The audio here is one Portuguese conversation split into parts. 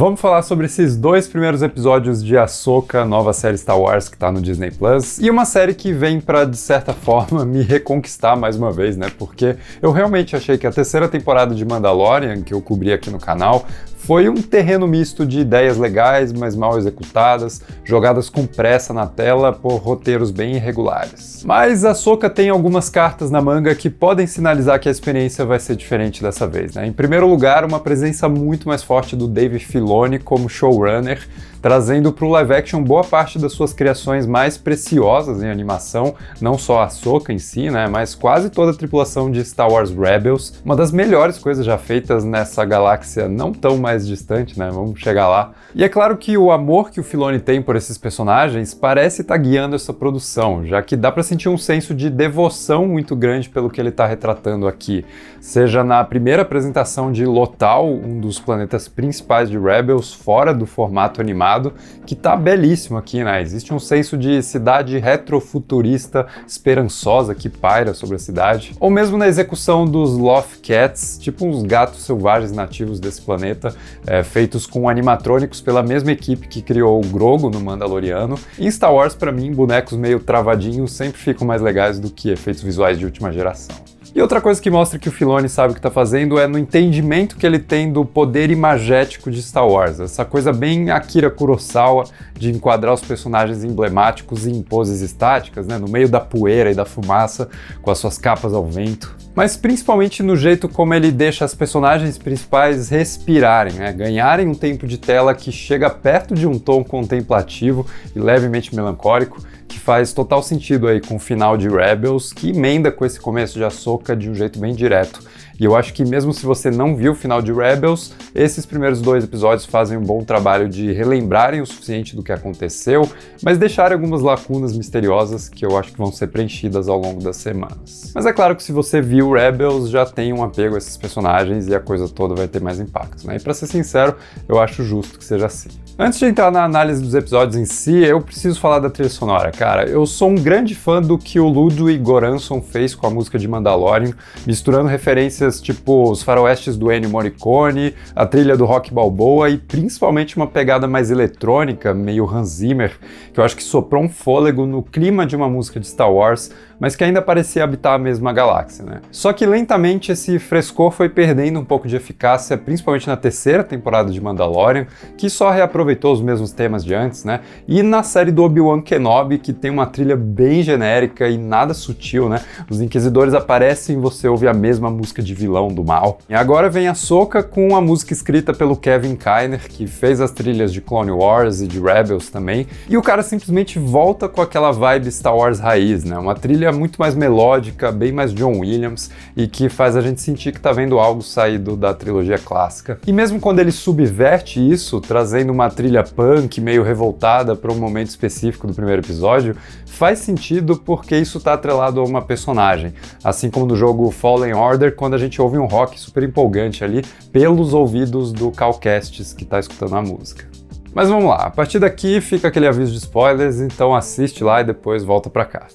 Vamos falar sobre esses dois primeiros episódios de Ahsoka, nova série Star Wars que tá no Disney Plus, e uma série que vem pra, de certa forma, me reconquistar mais uma vez, né? Porque eu realmente achei que a terceira temporada de Mandalorian, que eu cobri aqui no canal, foi um terreno misto de ideias legais, mas mal executadas, jogadas com pressa na tela por roteiros bem irregulares. Mas Ahsoka tem algumas cartas na manga que podem sinalizar que a experiência vai ser diferente dessa vez, né? Em primeiro lugar, uma presença muito mais forte do Dave Filoni como showrunner, trazendo para o live action boa parte das suas criações mais preciosas em animação, não só a Ahsoka em si, né, mas quase toda a tripulação de Star Wars Rebels, uma das melhores coisas já feitas nessa galáxia não tão mais distante, né, vamos chegar lá. E é claro que o amor que o Filoni tem por esses personagens parece estar guiando essa produção, já que dá para sentir um senso de devoção muito grande pelo que ele está retratando aqui, seja na primeira apresentação de Lothal, um dos planetas principais de Rebels, fora do formato animado, que tá belíssimo aqui, né? Existe um senso de cidade retrofuturista esperançosa que paira sobre a cidade, ou mesmo na execução dos Loth Cats, tipo uns gatos selvagens nativos desse planeta, feitos com animatrônicos pela mesma equipe que criou o Grogu no Mandaloriano. Em Star Wars, pra mim, bonecos meio travadinhos sempre ficam mais legais do que efeitos visuais de última geração. E outra coisa que mostra que o Filoni sabe o que está fazendo é no entendimento que ele tem do poder imagético de Star Wars. Essa coisa bem Akira Kurosawa de enquadrar os personagens emblemáticos em poses estáticas, né, no meio da poeira e da fumaça, com as suas capas ao vento. Mas principalmente no jeito como ele deixa as personagens principais respirarem, né, ganharem um tempo de tela que chega perto de um tom contemplativo e levemente melancólico, que faz total sentido aí com o final de Rebels, que emenda com esse começo de Ahsoka de um jeito bem direto. E eu acho que mesmo se você não viu o final de Rebels, esses primeiros dois episódios fazem um bom trabalho de relembrarem o suficiente do que aconteceu, mas deixarem algumas lacunas misteriosas que eu acho que vão ser preenchidas ao longo das semanas. Mas é claro que se você viu Rebels, já tem um apego a esses personagens e a coisa toda vai ter mais impacto, né? E pra ser sincero, eu acho justo que seja assim. Antes de entrar na análise dos episódios em si, eu preciso falar da trilha sonora, cara. Eu sou um grande fã do que o Ludwig Göransson fez com a música de Mandalorian, misturando referências tipo os faroestes do Ennio Morricone, a trilha do Rock Balboa e principalmente uma pegada mais eletrônica, meio Hans Zimmer, que eu acho que soprou um fôlego no clima de uma música de Star Wars, mas que ainda parecia habitar a mesma galáxia, né? Só que lentamente esse frescor foi perdendo um pouco de eficácia, principalmente na terceira temporada de Mandalorian, que só reaproveitou os mesmos temas de antes, né? E na série do Obi-Wan Kenobi, que tem uma trilha bem genérica e nada sutil, né? Os Inquisidores aparecem e você ouve a mesma música de vilão do mal. E agora vem Ahsoka com a música escrita pelo Kevin Kiner, que fez as trilhas de Clone Wars e de Rebels também, e o cara simplesmente volta com aquela vibe Star Wars raiz, né? Uma trilha muito mais melódica, bem mais John Williams, e que faz a gente sentir que tá vendo algo saído da trilogia clássica. E mesmo quando ele subverte isso, trazendo uma trilha punk meio revoltada para um momento específico do primeiro episódio, faz sentido porque isso tá atrelado a uma personagem, assim como no jogo Fallen Order, quando a gente ouve um rock super empolgante ali pelos ouvidos do Cal Kestis que tá escutando a música. Mas vamos lá, a partir daqui fica aquele aviso de spoilers, então assiste lá e depois volta pra cá.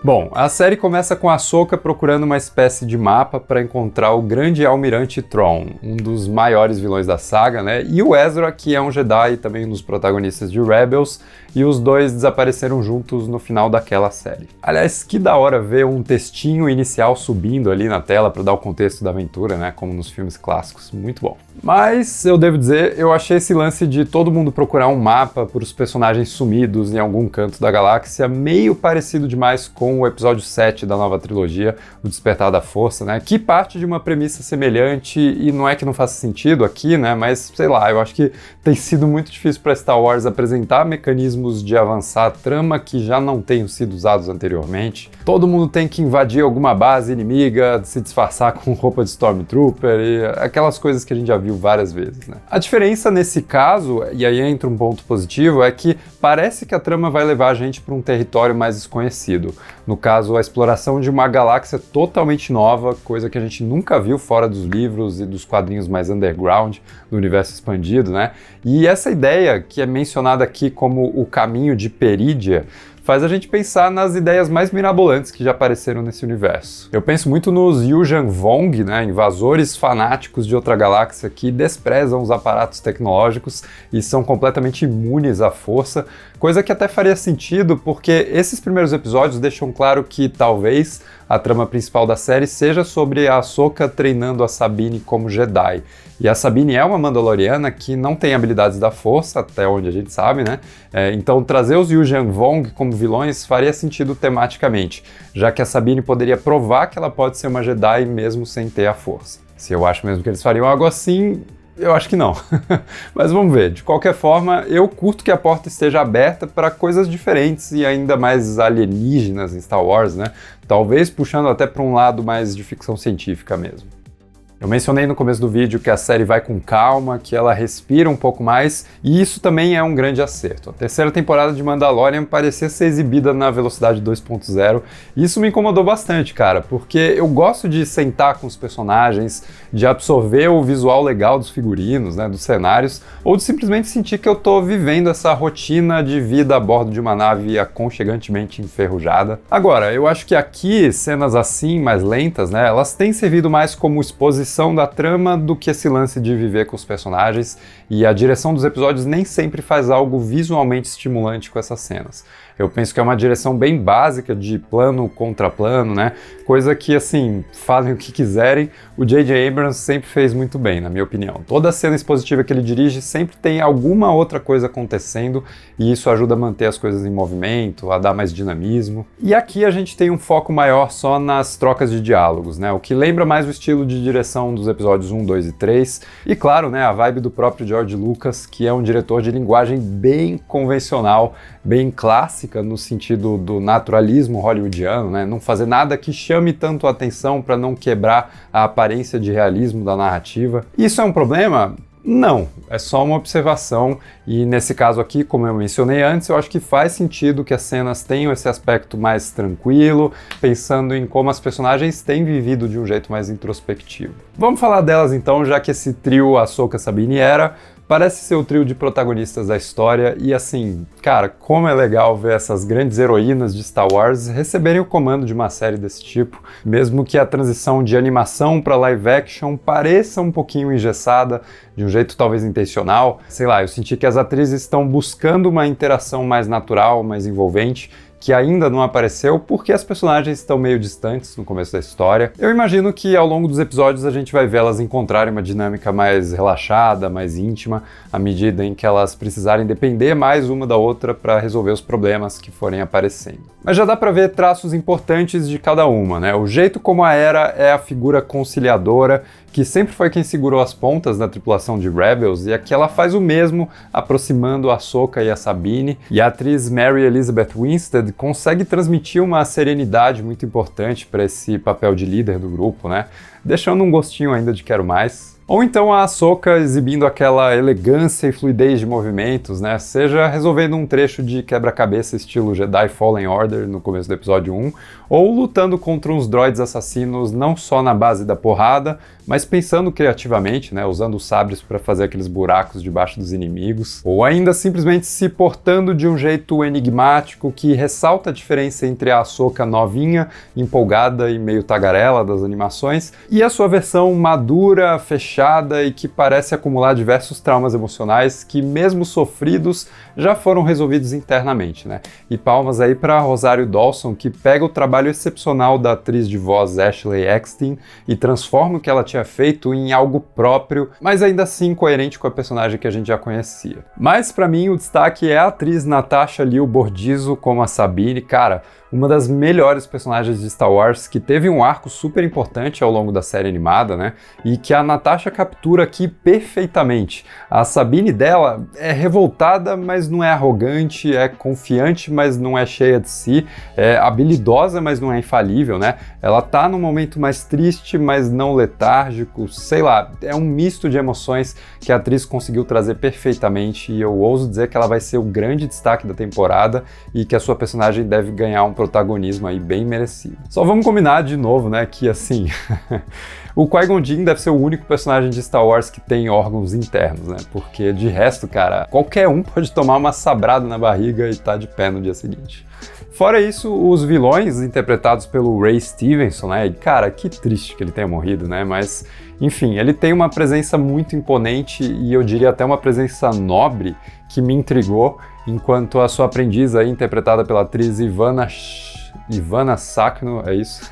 Bom, a série começa com a Ahsoka procurando uma espécie de mapa para encontrar o grande almirante Thrawn, um dos maiores vilões da saga, né? E o Ezra, que é um Jedi e também um dos protagonistas de Rebels, e os dois desapareceram juntos no final daquela série. Aliás, que da hora ver um textinho inicial subindo ali na tela para dar o contexto da aventura, né? Como nos filmes clássicos, muito bom. Mas, eu devo dizer, eu achei esse lance de todo mundo procurar um mapa para os personagens sumidos em algum canto da galáxia meio parecido demais com o episódio 7 da nova trilogia, O Despertar da Força, né? Que parte de uma premissa semelhante e não é que não faça sentido aqui, né? Mas, sei lá, eu acho que tem sido muito difícil para Star Wars apresentar mecanismos de avançar a trama que já não tenham sido usados anteriormente. Todo mundo tem que invadir alguma base inimiga, se disfarçar com roupa de Stormtrooper e aquelas coisas que a gente já viu várias vezes, né? A diferença nesse caso, e aí entra um ponto positivo, é que parece que a trama vai levar a gente para um território mais desconhecido. No caso, a exploração de uma galáxia totalmente nova, coisa que a gente nunca viu fora dos livros e dos quadrinhos mais underground do universo expandido, né? E essa ideia, que é mencionada aqui como o caminho de Perídia, faz a gente pensar nas ideias mais mirabolantes que já apareceram nesse universo. Eu penso muito nos Yuuzhan Vong, né, invasores fanáticos de outra galáxia que desprezam os aparatos tecnológicos e são completamente imunes à força, coisa que até faria sentido porque esses primeiros episódios deixam claro que talvez a trama principal da série seja sobre a Ahsoka treinando a Sabine como Jedi. E a Sabine é uma Mandaloriana que não tem habilidades da força, até onde a gente sabe, né? Então trazer os Yuuzhan Vong como vilões faria sentido tematicamente, já que a Sabine poderia provar que ela pode ser uma Jedi mesmo sem ter a força. Se eu acho mesmo que eles fariam algo assim, eu acho que não. Mas vamos ver. De qualquer forma, eu curto que a porta esteja aberta para coisas diferentes e ainda mais alienígenas em Star Wars, né? Talvez puxando até para um lado mais de ficção científica mesmo. Eu mencionei no começo do vídeo que a série vai com calma, que ela respira um pouco mais, e isso também é um grande acerto. A terceira temporada de Mandalorian parecia ser exibida na velocidade 2.0, e isso me incomodou bastante, cara, porque eu gosto de sentar com os personagens, de absorver o visual legal dos figurinos, né, dos cenários, ou de simplesmente sentir que eu tô vivendo essa rotina de vida a bordo de uma nave aconchegantemente enferrujada. Agora, eu acho que aqui, cenas assim, mais lentas, né, elas têm servido mais como exposição da trama do que esse lance de viver com os personagens, e a direção dos episódios nem sempre faz algo visualmente estimulante com essas cenas. Eu penso que é uma direção bem básica de plano contra plano, né? Coisa que, assim, fazem o que quiserem, o J.J. Abrams sempre fez muito bem, na minha opinião. Toda cena expositiva que ele dirige sempre tem alguma outra coisa acontecendo e isso ajuda a manter as coisas em movimento, a dar mais dinamismo. E aqui a gente tem um foco maior só nas trocas de diálogos, né? O que lembra mais o estilo de direção dos episódios 1, 2 e 3. E claro, né, a vibe do próprio George Lucas, que é um diretor de linguagem bem convencional, bem clássica, no sentido do naturalismo hollywoodiano, né? Não fazer nada que chame tanto a atenção para não quebrar a aparência de realismo da narrativa. Isso é um problema? Não, é só uma observação e nesse caso aqui, como eu mencionei antes, eu acho que faz sentido que as cenas tenham esse aspecto mais tranquilo, pensando em como as personagens têm vivido de um jeito mais introspectivo. Vamos falar delas então, já que esse trio Ahsoka, Sabine e Hera parece ser o trio de protagonistas da história e assim, cara, como é legal ver essas grandes heroínas de Star Wars receberem o comando de uma série desse tipo, mesmo que a transição de animação para live action pareça um pouquinho engessada, de um jeito talvez intencional. Sei lá, eu senti que as atrizes estão buscando uma interação mais natural, mais envolvente, que ainda não apareceu porque as personagens estão meio distantes no começo da história. Eu imagino que ao longo dos episódios a gente vai ver elas encontrarem uma dinâmica mais relaxada, mais íntima, à medida em que elas precisarem depender mais uma da outra para resolver os problemas que forem aparecendo. Mas já dá para ver traços importantes de cada uma, né? O jeito como a Hera é a figura conciliadora, que sempre foi quem segurou as pontas da tripulação de Rebels, e aqui ela faz o mesmo, aproximando a Ahsoka e a Sabine, e a atriz Mary Elizabeth Winstead consegue transmitir uma serenidade muito importante para esse papel de líder do grupo, né? Deixando um gostinho ainda de quero mais. Ou então a Ahsoka exibindo aquela elegância e fluidez de movimentos, né? Seja resolvendo um trecho de quebra-cabeça estilo Jedi Fallen Order no começo do episódio 1, ou lutando contra uns droids assassinos não só na base da porrada, mas pensando criativamente, né? Usando os sabres para fazer aqueles buracos debaixo dos inimigos, ou ainda simplesmente se portando de um jeito enigmático que ressalta a diferença entre a Ahsoka novinha, empolgada e meio tagarela das animações, e a sua versão madura, fechada e que parece acumular diversos traumas emocionais que, mesmo sofridos, já foram resolvidos internamente, né? E palmas aí para Rosário Dawson, que pega o trabalho excepcional da atriz de voz Ashley Eckstein e transforma o que ela tinha feito em algo próprio, mas ainda assim coerente com a personagem que a gente já conhecia. Mas para mim o destaque é a atriz Natasha Liu Bordizzo como a Sabine, cara, uma das melhores personagens de Star Wars, que teve um arco super importante ao longo da série animada, né? E que a Natasha captura aqui perfeitamente. A Sabine dela é revoltada, mas não é arrogante, é confiante, mas não é cheia de si, é habilidosa, mas não é infalível, né? Ela tá num momento mais triste, mas não letárgico, sei lá, é um misto de emoções que a atriz conseguiu trazer perfeitamente e eu ouso dizer que ela vai ser o grande destaque da temporada e que a sua personagem deve ganhar um protagonismo aí bem merecido. Só vamos combinar de novo, né, que assim, o Qui-Gon Jinn deve ser o único personagem de Star Wars que tem órgãos internos, né, porque de resto, cara, qualquer um pode tomar uma sabrada na barriga e tá de pé no dia seguinte. Fora isso, os vilões interpretados pelo Ray Stevenson, né? E, cara, que triste que ele tenha morrido, né? Mas, enfim, ele tem uma presença muito imponente e eu diria até uma presença nobre que me intrigou, enquanto a sua aprendiz aí, interpretada pela atriz Ivana Sacno, é isso?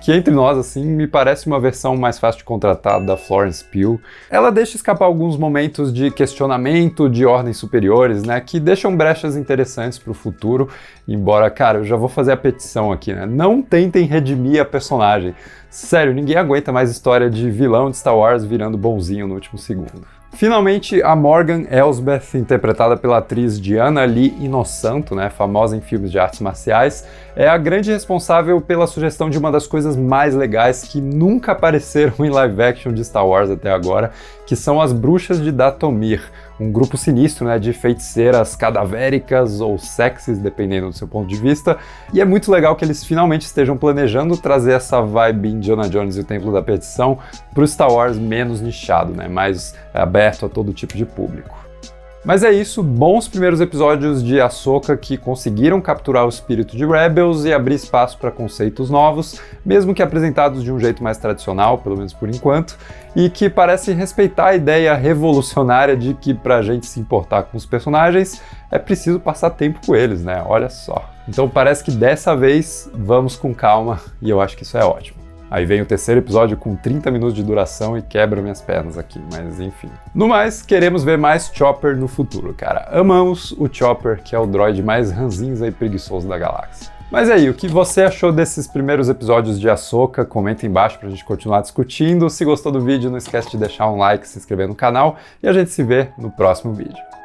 Que entre nós, assim, me parece uma versão mais fácil de contratar da Florence Pugh. Ela deixa escapar alguns momentos de questionamento de ordens superiores, né, que deixam brechas interessantes pro futuro, embora, cara, eu já vou fazer a petição aqui, né, não tentem redimir a personagem. Sério, ninguém aguenta mais história de vilão de Star Wars virando bonzinho no último segundo. Finalmente, a Morgan Elsbeth, interpretada pela atriz Diana Lee Inosanto, né, famosa em filmes de artes marciais, é a grande responsável pela sugestão de uma das coisas mais legais que nunca apareceram em live action de Star Wars até agora, que são as Bruxas de Dathomir, um grupo sinistro, né, de feiticeiras cadavéricas ou sexys, dependendo do seu ponto de vista, e é muito legal que eles finalmente estejam planejando trazer essa vibe Indiana Jones e o Templo da Perdição para o Star Wars menos nichado, né, mais aberto a todo tipo de público. Mas é isso, bons primeiros episódios de Ahsoka que conseguiram capturar o espírito de Rebels e abrir espaço para conceitos novos, mesmo que apresentados de um jeito mais tradicional, pelo menos por enquanto, e que parecem respeitar a ideia revolucionária de que pra gente se importar com os personagens é preciso passar tempo com eles, né? Olha só. Então parece que dessa vez vamos com calma e eu acho que isso é ótimo. Aí vem o terceiro episódio com 30 minutos de duração e quebra minhas pernas aqui, mas enfim. No mais, queremos ver mais Chopper no futuro, cara. Amamos o Chopper, que é o droid mais ranzinza e preguiçoso da galáxia. Mas aí, o que você achou desses primeiros episódios de Ahsoka? Comenta aí embaixo pra gente continuar discutindo. Se gostou do vídeo, não esquece de deixar um like, se inscrever no canal e a gente se vê no próximo vídeo.